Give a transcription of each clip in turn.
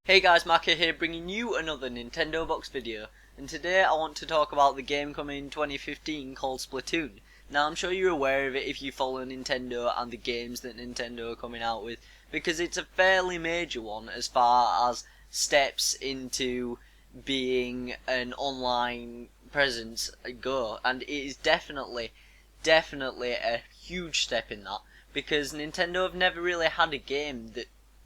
Hey guys, Maka here bringing you another Nintendo Box video, and today I want to talk about the game coming in 2015 called Splatoon. Now I'm sure you're aware of it if you follow Nintendo and the games that Nintendo are coming out with, because it's a fairly major one as far as steps into being an online presence go, and it is definitely a huge step in that, because Nintendo have never really had a game that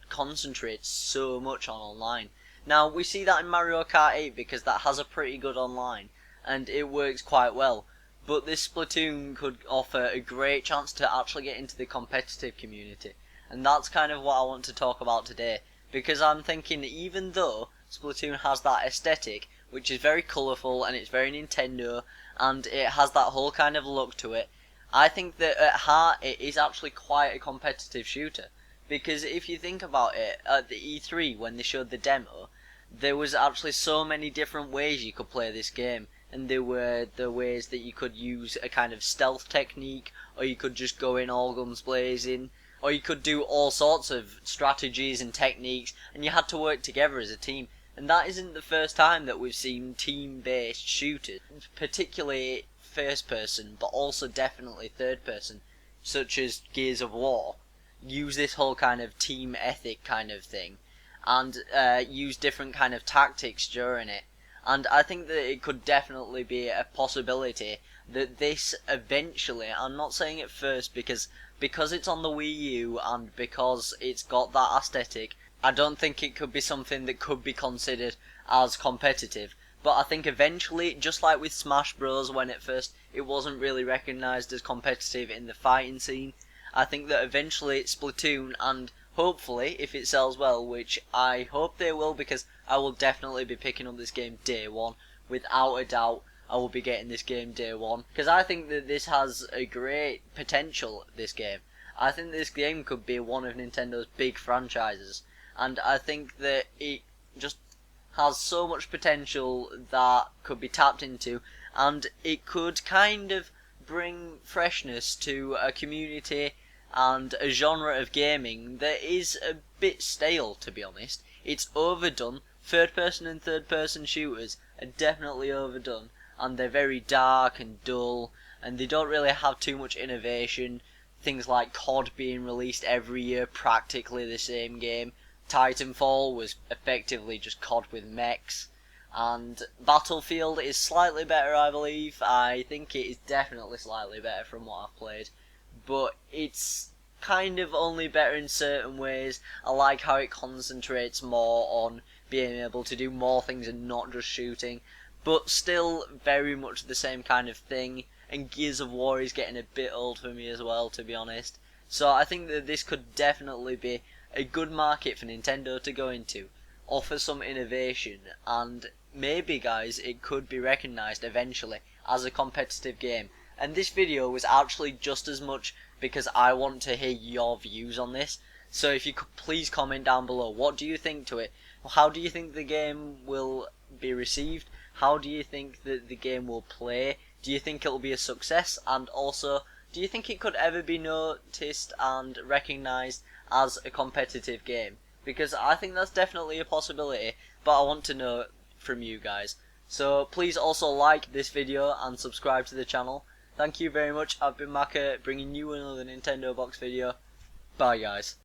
concentrates so much on online. Now we see that in Mario Kart 8 because that has a pretty good online and it works quite well, but this Splatoon could offer a great chance to actually get into the competitive community, and that's kind of what I want to talk about today, because I'm thinking even though Splatoon has that aesthetic which is very colourful and it's very Nintendo and it has that whole kind of look to it, I think that at heart it is actually quite a competitive shooter. Because if you think about it, at the E3 when they showed the demo, there was actually so many different ways you could play this game. And there were the ways that you could use a kind of stealth technique, or you could just go in all guns blazing, or you could do all sorts of strategies and techniques, and you had to work together as a team. And that isn't the first time that we've seen team-based shooters, particularly first person, but also definitely third person, such as Gears of War, use this whole kind of team ethic kind of thing, and use different kind of tactics during it. And I think that it could definitely be a possibility that this eventually, I'm not saying at first because it's on the Wii U and because it's got that aesthetic, I don't think it could be something that could be considered as competitive. But I think eventually, just like with Smash Bros, when at first it wasn't really recognised as competitive in the fighting scene, I think that eventually Splatoon, and hopefully if it sells well, which I hope they will, because I will definitely be picking up this game day one, without a doubt I will be getting this game day one, because I think that this has a great potential, this game. I think this game could be one of Nintendo's big franchises, and I think that it just has so much potential that could be tapped into, and it could kind of bring freshness to a community and a genre of gaming that is a bit stale, to be honest. It's overdone. Third person and third person shooters are definitely overdone, and they're very dark and dull, and they don't really have too much innovation. Things like COD being released every year, practically the same game. Titanfall was effectively just COD with mechs. And Battlefield is slightly better, I believe. I think it is definitely slightly better from what I've played, but it's kind of only better in certain ways. I like how it concentrates more on being able to do more things and not just shooting, but still very much the same kind of thing. And Gears of War is getting a bit old for me as well, to be honest. So I think that this could definitely be a good market for Nintendo to go into, offer some innovation, and maybe, guys, it could be recognised eventually as a competitive game. And this video was actually just as much because I want to hear your views on this. So if you could please comment down below, what do you think to it? How do you think the game will be received? How do you think that the game will play? Do you think it will be a success? And also, do you think it could ever be noticed and recognised as a competitive game? Because I think that's definitely a possibility, but I want to know from you guys. So please also like this video and subscribe to the channel. Thank you very much. I've been Maka, bringing you another Nintendo Box video. Bye guys.